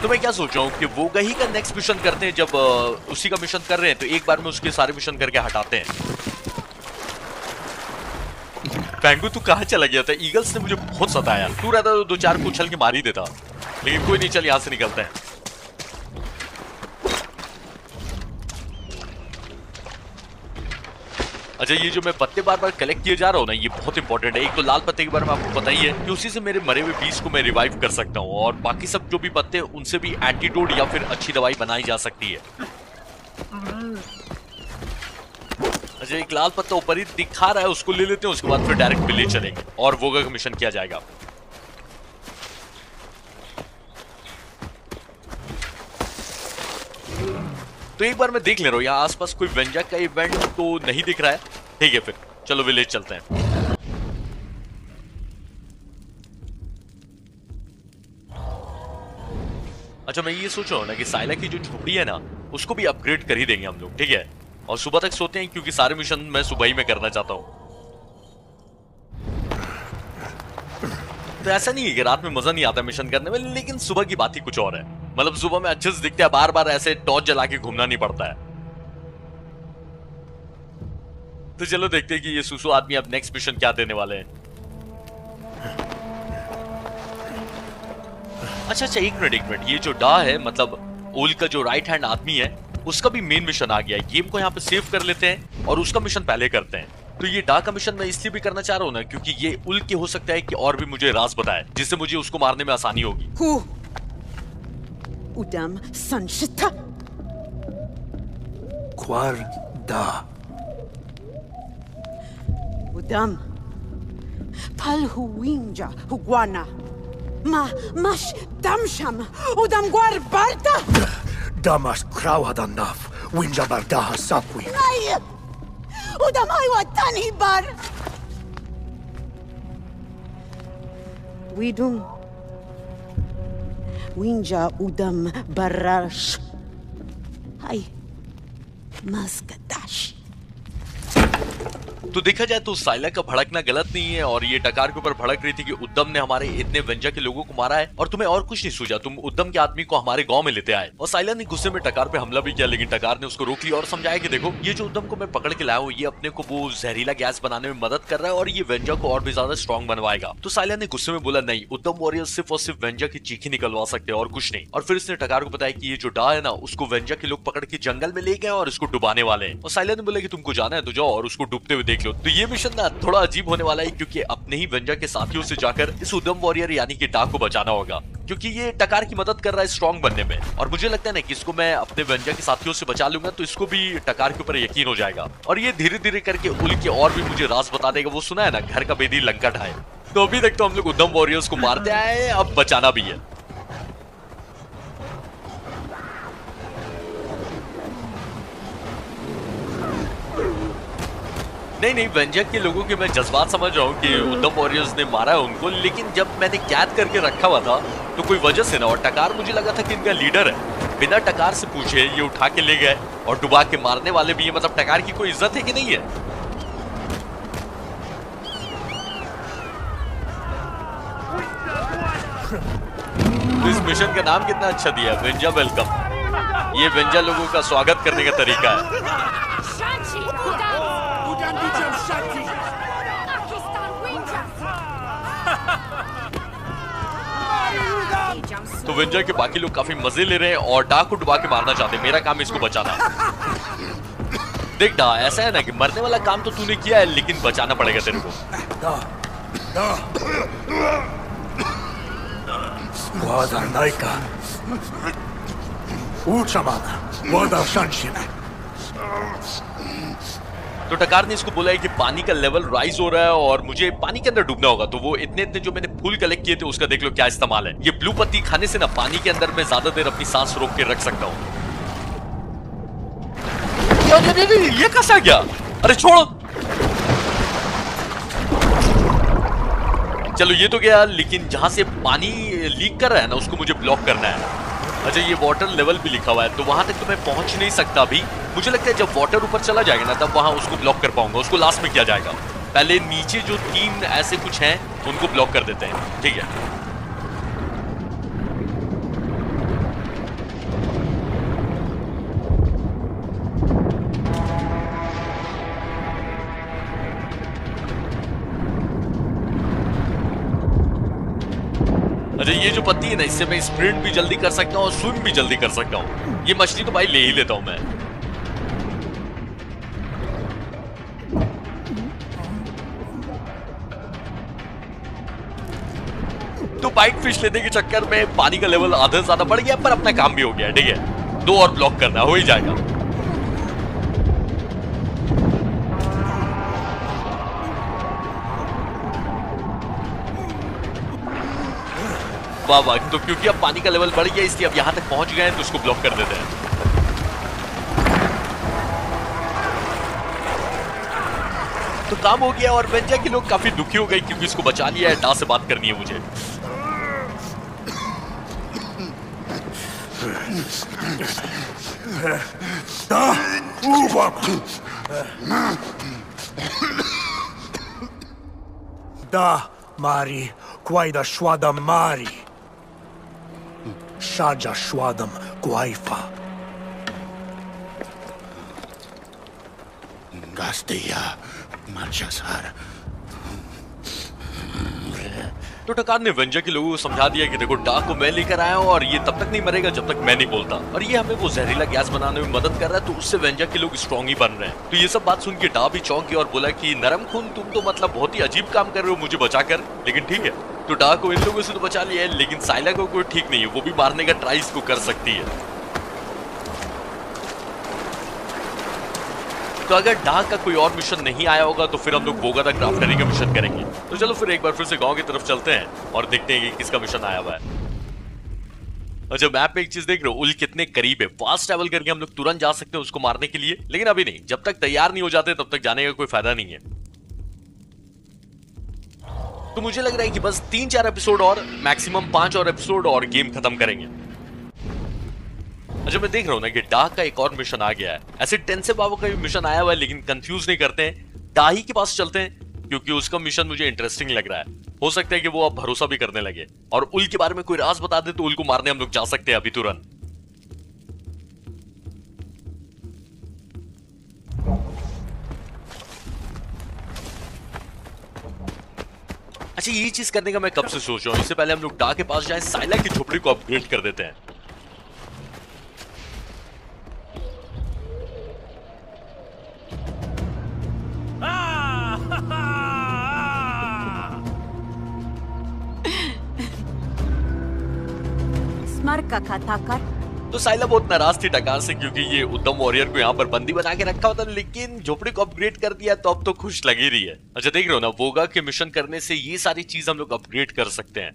तो मैं क्या सोच रहा हूं कि वो ही का नेक्स्ट मिशन करते हैं। जब उसी का मिशन कर रहे हैं तो एक बार में उसके सारे मिशन करके हटाते हैं। पेंगू तू कहां चला गया था? ईगल्स ने मुझे बहुत सताया। तू रहता तो 2-4 को उछल के मार ही देता, लेकिन कोई नहीं, चल यहां से निकलते हैं। अच्छा, ये जो मैं पत्ते बार बार कलेक्ट किए जा रहा हूँ ना, ये बहुत इंपॉर्टेंट है। एक तो लाल पत्ते के बारे में आपको पता ही है कि उसी से मेरे मरे हुए बीज को मैं रिवाइव कर सकता हूँ, और बाकी सब जो भी पत्ते हैं उनसे भी एंटीडोट या फिर अच्छी दवाई बनाई जा सकती है। अच्छा, एक लाल पत्ता ऊपर ही दिखा रहा है, उसको ले लेते हैं। उसके बाद फिर डायरेक्ट विलेज चलेंगे और वोगा का मिशन किया जाएगा। तो एक बार मैं देख ले रहा हूँ यहाँ आसपास कोई व्यंजक का इवेंट तो नहीं दिख रहा है। ठीक है, फिर चलो विलेज चलते हैं। अच्छा मैं ये सोच रहा हूँ ना कि साइला की जो झोपड़ी है ना उसको भी अपग्रेड कर ही देंगे हम लोग, ठीक है। और सुबह तक सोते हैं क्योंकि सारे मिशन मैं सुबह ही में करना चाहता हूँ। तो ऐसा नहीं है कि रात में मजा नहीं आता मिशन करने में, लेकिन सुबह की बात ही कुछ और है। मतलब सुबह में अच्छे से दिखते हैं, बार बार ऐसे टॉर्च जला के घूमना नहीं पड़ता है। तो चलो देखते हैं कि ये सुसु आदमी अब नेक्स्ट मिशन क्या देने वाले हैं। अच्छा एक मिनट, ये जो डा है मतलब ओल का जो राइट हैंड आदमी है उसका भी मेन मिशन आ गया है। गेम को यहाँ पे सेव कर लेते हैं और उसका मिशन पहले करते हैं। तो ये डा का मिशन मैं इसलिए भी करना चाह रहा हूँ ना क्योंकि ये उल के हो सकता है कि और भी मुझे राज बताए जिससे मुझे उसको मारने में आसानी होगी। Udam Sanshita Kwar da. Udam Pal Huinja Huguana Mash Damsham Udam Guar Barta Damas Krauhadanaf. Winja bardaha sapwi. Ay Udam Aywa Tani Bar Widum Winja Udam Barash Ay Maskadash। तो देखा जाए तो साइला का भड़कना गलत नहीं है और ये टकार के ऊपर भड़क रही थी कि उद्दम ने हमारे इतने वेंजा के लोगों को मारा है और तुम्हें और कुछ नहीं सूझा, तुम उद्दम के आदमी को हमारे गांव में लेते आए। और साइला ने गुस्से में टकार पे हमला भी किया, लेकिन टकार ने उसको रोक लिया और समझाया कि देखो ये जो उद्दम को मैं पकड़ के लाया हूँ ये अपने को वो जहरीला गैस बनाने में मदद कर रहा है और ये वेंजा को और भी ज्यादा स्ट्रॉन्ग बनवाएगा। तो साइला ने गुस्से में बोला नहीं, उद्दम वॉरियर सिर्फ और सिर्फ वेंजा की चीख ही निकलवा सकते हैं और कुछ नहीं। और फिर इसने टकार को बताया कि ये जो डा है ना उसको वेंजा के लोग पकड़ के जंगल में ले गए और इसको डुबाने वाले हैं। और साइला ने बोला कि तुमको जाना है तो जाओ और उसको डूबते हुए देख लो। तो ये मिशन थोड़ा अजीब होने वाला है क्योंकि अपने ही वेंजा के साथियों से जाकर इस उद्दम वॉरियर यानी कि डा को बचाना होगा क्योंकि ये टकार की मदद कर रहा है स्ट्रॉन्ग बनने में। और मुझे लगता है ना कि इसको मैं अपने वेंजा के साथियों से बचा लूंगा तो इसको भी टकार के ऊपर यकीन हो जाएगा और ये धीरे धीरे करके उल के और भी मुझे राज बता देगा। वो सुना है ना घर का बेदी लंका ढाए। तो अभी तक तो हम लोग उद्दम वॉरियर्स को मारते आए, अब बचाना भी है। नहीं वेंजा के लोगों के मैं जज्बात समझ रहा हूँ कि उद्दम वॉरियर्स ने मारा है उनको, लेकिन जब मैंने कैद करके रखा हुआ था तो कोई वजह से ना, और टकार मुझे लगा था कि इनका लीडर है। बिना टकार से पूछे ये उठा के ले गए और डुबा के मारने वाले भी है। मतलब टकार की कोई इज्जत है कि नहीं है? तो इस मिशन का नाम कितना अच्छा दिया, वेंजा वेलकम। ये वेंजा लोगों का स्वागत करने का तरीका है। तो वेंजा के बाकी लोग काफी मजे ले रहे हैं और डा को डुबा के मारना चाहते हैं। मेरा काम इसको बचाना। देख डा, ऐसा है ना कि मरने वाला काम तो तूने किया है लेकिन बचाना पड़ेगा तेरे को। तो टकार ने इसको बोला है कि पानी का लेवल राइज हो रहा है और मुझे पानी के अंदर डूबना होगा। तो वो इतने जो मैंने फूल कलेक्ट किए थे उसका देख लो क्या इस्तेमाल है। ये ब्लू पत्ती खाने से ना पानी के अंदर मैं ज्यादा देर अपनी सांस रोक के रख सकता हूँ। ये कैसा गया? अरे छोड़ो। चलो ये तो गया, लेकिन जहां से पानी लीक कर रहा है ना उसको मुझे ब्लॉक करना है। अच्छा ये वाटर लेवल भी लिखा हुआ है तो वहां तक तो मैं पहुंच नहीं सकता अभी। मुझे लगता है जब वाटर ऊपर चला जाएगा ना तब वहां उसको ब्लॉक कर पाऊंगा। उसको लास्ट में किया जाएगा। पहले नीचे जो 3 ऐसे कुछ हैं उनको ब्लॉक कर देते हैं, ठीक है। अच्छा ये जो पत्ती है ना इससे मैं स्प्रिंट भी जल्दी कर सकता हूँ और स्विम भी जल्दी कर सकता हूँ। ये मछली तो भाई ले ही लेता हूँ मैं। तो बाइट फिश लेने के चक्कर में पानी का लेवल आधा से ज्यादा बढ़ गया पर अपना काम भी हो गया, ठीक है। 2 और ब्लॉक करना हो ही जाएगा। वाह तो क्योंकि अब पानी का लेवल बढ़ गया इसलिए अब यहां तक पहुंच गए हैं तो उसको ब्लॉक कर देते हैं। तो काम हो गया और वेंजा के लोग काफी दुखी हो गए क्योंकि इसको बचा लिया है। डा से बात करनी है मुझे। Da Mari, Quaida Shwadam Mari. Shaja Shwadam Guaifa. Gastia Marchasar. तो टकार ने वेंजा के लोगों को समझा दिया कि देखो डा को मैं लेकर आया हूं और ये तब तक नहीं मरेगा जब तक मैं नहीं बोलता, और ये हमें वो जहरीला गैस बनाने में मदद कर रहा है, तो उससे वेंजा के लोग स्ट्रॉन्ग ही बन रहे हैं। तो ये सब बात सुन के डा भी चौंक गया और बोला कि नरम खून तुम तो मतलब बहुत ही अजीब काम कर रहे हो मुझे बचाकर, लेकिन ठीक है। तो डा को इन लोगों से तो बचा लिया है, लेकिन साइला को कोई ठीक नहीं है, वो भी मारने का ट्राई इसको कर सकती है। तो अगर डा का कोई और मिशन नहीं आया होगा तो फिर हम लोग बोगा द क्राफ्टरी का मिशन करेंगे। तो चलो फिर एक बार फिर से गांव की तरफ चलते हैं और देखते हैं कि किसका मिशन आया हुआ है। अच्छा, मैप पे एक चीज देख रहे हो, उल कितने करीब है। फास्ट ट्रैवल करके हम लोग तुरंत जा सकते हैं उसको मारने के लिए, लेकिन अभी नहीं, जब तक तैयार नहीं हो जाते तब तक जाने का कोई फायदा नहीं है। तो मुझे लग रहा है कि बस 3-4 एपिसोड और, मैक्सिमम 5 और एपिसोड और गेम खत्म करेंगे। अच्छा, मैं देख रहा हूं ना कि डा का एक और मिशन आ गया है। ऐसे टेंसे बाबू का भी मिशन आया हुआ है, लेकिन कंफ्यूज नहीं करते हैं, डा ही के पास चलते हैं क्योंकि उसका मिशन मुझे इंटरेस्टिंग लग रहा है। हो सकता है कि वो अब भरोसा भी करने लगे और उल के बारे में कोई राज बता दे तो उल को मारने हम लोग जा सकते हैं अभी तुरंत। अच्छा, ये चीज करने का मैं कब से सोच रहा हूं। इससे पहले हम लोग डा के पास जाएं, साइला की झोपड़ी को अपग्रेड कर देते हैं। Smarka katakar. तो साइला बहुत नाराज थी टकार से क्योंकि ये उत्तम वॉरियर को यहाँ पर बंदी बना के रखा होता, लेकिन झोपड़ी को अपग्रेड कर दिया तो अब तो खुश लग ही रही है। अच्छा, देख रहे हो ना, वोगा के मिशन करने से ये सारी चीज हम लोग अपग्रेड कर सकते हैं।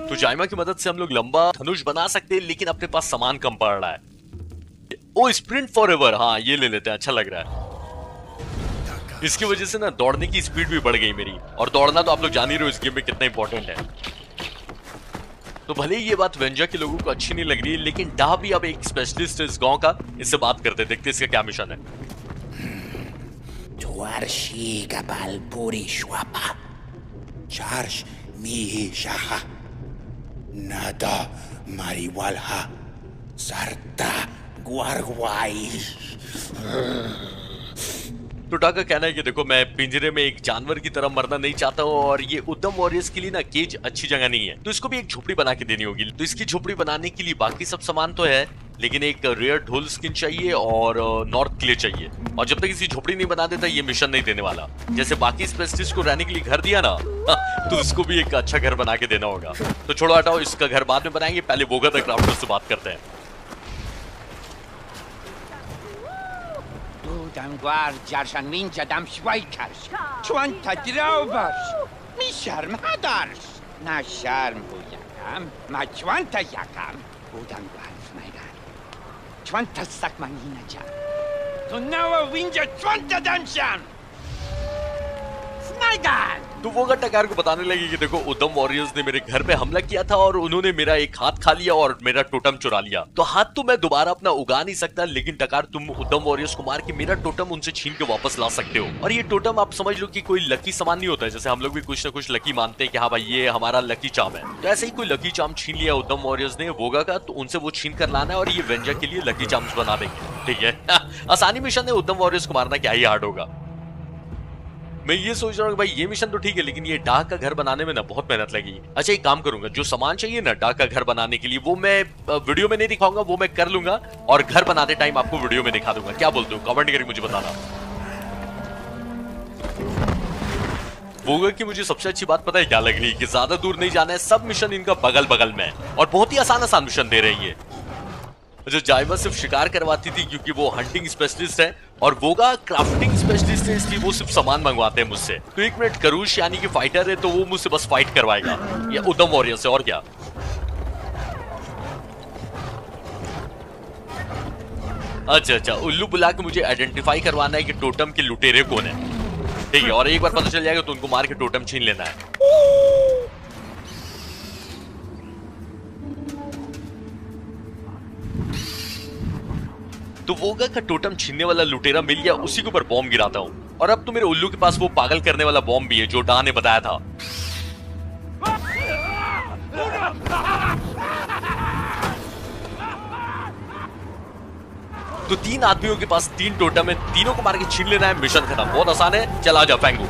तो जाइमा की मदद से हम लोग लंबा धनुष बना सकते हैं, लेकिन अपने पास सामान कम पड़ रहा है। ओ, स्प्रिंट फॉरएवर, हाँ ये ले लेते हैं, अच्छा लग रहा है। इसकी वजह से ना दौड़ने की स्पीड भी बढ़ गई मेरी, और दौड़ना तो आप लोग जान ही रहे हो इस गेम में कितना इंपॉर्टेंट है। तो भले ही ये बात वेंजा के लोगों को अच्छी नहीं लग रही है, लेकिन डा भी अब एक स्पेशलिस्ट है इस गांव का, इससे बात करते, देखते इसका क्या मिशन है। Tuarshi Gabal Puri Shwapa. Charge Mihi Shaha. Nada Mariwalha. Sarta Guarguai. तो डा का कहना है कि देखो, मैं पिंजरे में एक जानवर की तरह मरना नहीं चाहता हूँ, और ये उद्यम वॉरियर्स के लिए ना केज अच्छी जगह नहीं है, तो इसको भी एक झोपड़ी बना के देनी होगी। तो इसकी झोपड़ी बनाने के लिए बाकी सब सामान तो है, लेकिन एक रेयर ढोल स्किन चाहिए और नॉर्थ क्ले चाहिए, और जब तक इसी झोपड़ी नहीं बना देता ये मिशन नहीं देने वाला। जैसे बाकी स्पेशलिस्ट को रहने के लिए घर दिया ना, तो इसको भी एक अच्छा घर बना के देना होगा। तो छोड़ो हटाओ, इसका घर बाद में बनाएंगे, पहले बोगा द क्राफ्टर से बात करते हैं। Dam gwar jarsan winja dam schweikars. Chwanta draubars. Mi sharm hadars. Na sharm buyakam. Ma chwanta yakam. Udam gwar fmaigar. Chwanta sakmanina jan. To nawa winja chwanta damshan. Fmaigar. तो वो टकार को बताने लगी कि देखो, उद्यम वॉरियर्स ने मेरे घर पे हमला किया था और उन्होंने मेरा एक हाथ खा लिया और मेरा टोटम चुरा लिया। तो हाथ तो मैं दोबारा अपना उगा नहीं सकता, लेकिन टकार तुम उद्यम वॉरियर्स को मार के मेरा टोटम उनसे छीन के वापस ला सकते हो। और ये टोटम आप समझ लो कि कोई लकी सामान नहीं होता है, जैसे हम लोग भी कुछ ना कुछ लकी मानते हैं कि हाँ भाई ये हमारा लकी चार्म है। तो ऐसे ही कोई लकी चार्म छीन लिया उद्यम वॉरियर्स ने वोगा का, तो उनसे वो छीन कर लाना है और ये वेंजा के लिए लकी चार्म्स बना देंगे। ठीक है, आसानी मिशन है, उद्यम वॉरियर्स को मारना क्या ही हार्ड होगा। मैं ये सोच रहा हूँ कि भाई ये मिशन तो ठीक है, लेकिन ये डा का घर बनाने में ना बहुत मेहनत लगी। अच्छा, एक काम करूंगा, जो सामान चाहिए ना डा का घर बनाने के लिए वो मैं वीडियो में नहीं दिखाऊंगा, वो मैं कर लूंगा और घर बनाते टाइम आपको वीडियो में दिखा दूंगा। क्या बोलते हो, कमेंट करके मुझे बताना। वोगा की मुझे सबसे अच्छी बात पता है क्या लग रही है, कि ज्यादा दूर नहीं जाना है, सब मिशन इनका बगल बगल में है और बहुत ही आसान आसान मिशन दे रही है। जो जाइमा सिर्फ शिकार करवाती थी क्योंकि वो हंटिंग स्पेशलिस्ट है और वोगा क्राफ्टिंग स्पेशलिस्ट है, इसलिए वो सिर्फ सामान मंगवाते हैं मुझसे। तो एक मिनट, करूश यानी कि फाइटर है, तो वो मुझसे बस फाइट करवाएगा या उद्यम वॉरियर से, और क्या। अच्छा, उल्लू बुला के मुझे आइडेंटिफाई करवाना है कि टोटम के लुटेरे कौन है। ठीक है, और एक बार पता चल जाएगा तो उनको मार के टोटम छीन लेना है। तो वोगा का टोटम छीनने वाला लुटेरा मिल गया, उसी के ऊपर बॉम्ब गिराता हूँ। और अब तो मेरे उल्लू के पास वो पागल करने वाला बॉम्ब भी है जो डा ने बताया था। तो 3 आदमियों के पास 3 टोटम है, तीनों को मार के छीन लेना है, मिशन खत्म। बहुत आसान है, चल आ जा फैंगू।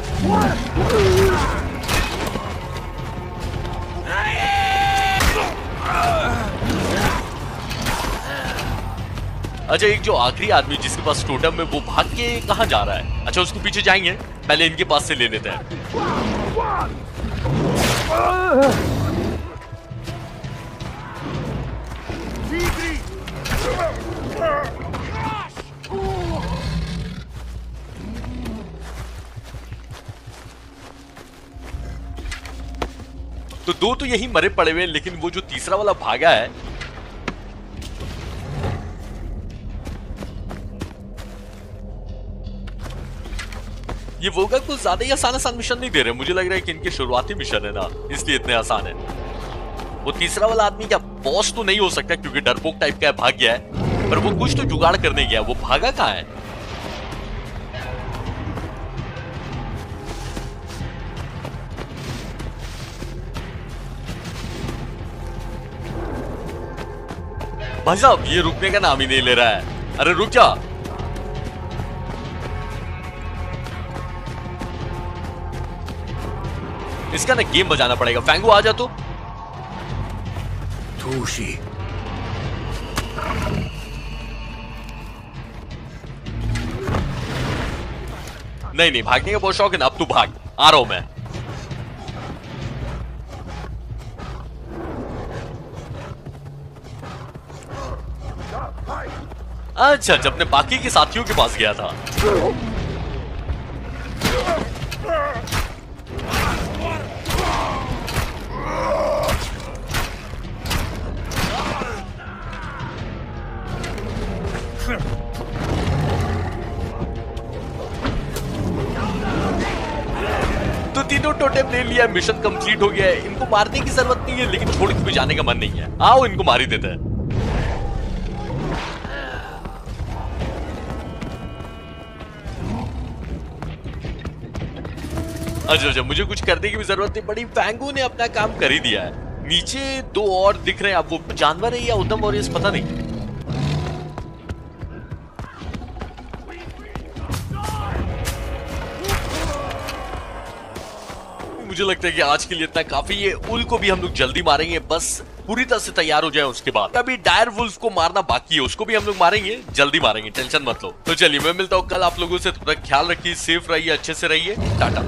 अच्छा, एक जो आखिरी आदमी जिसके पास टोटम है वो भाग के कहां जा रहा है? अच्छा, उसके पीछे जाएंगे, पहले इनके पास से ले लेते हैं। तो 2 तो यही मरे पड़े हुए हैं, लेकिन वो जो तीसरा वाला भागा है, ये वोगा को ज्यादा ही आसान मिशन नहीं दे रहे। मुझे लग रहा है कि इनके शुरुआती मिशन है ना, इसलिए इतने आसान है। वो तीसरा वाला आदमी क्या बॉस तो नहीं हो सकता क्योंकि डरपोक टाइप का है, भाग गया है, पर वो कुछ तो जुगाड़ करने गया। वो भागा कहां है? भाई साहब, ये रुकने का नाम ही नहीं ले रहा है। अरे रुक जा। इसका ना गेम बजाना पड़ेगा। फैंगू आ जा। तो Tushi. नहीं, भागने का बहुत शौक है ना, अब तू भाग। आ रहा हूं मैं। अच्छा, जब अपने बाकी के साथियों के पास गया था। तो तीनों टोटेम ले लिया, मिशन कंप्लीट हो गया है। इनको मारने की जरूरत नहीं है, लेकिन छोड़ के भी जाने का मन नहीं है। आओ, इनको मार ही देते हैं। अच्छा, मुझे कुछ करने की भी जरूरत नहीं पड़ी। फैंगू ने अपना काम कर ही दिया है। नीचे 2 और दिख रहे हैं। अब वो जानवर है या उद्दम वॉरियर्स पता नहीं। मुझे लगता है कि आज के लिए इतना काफी है। उल को भी हम लोग जल्दी मारेंगे, बस पूरी तरह से तैयार हो जाए उसके बाद। अभी डायर वुल्फ को मारना बाकी है, उसको भी हम लोग मारेंगे, जल्दी मारेंगे, टेंशन मत लो। तो चलिए, मैं मिलता हूँ कल आप लोगों से। तब तक ख्याल रखिए, सेफ रहिए, अच्छे से रहिए, टाटा।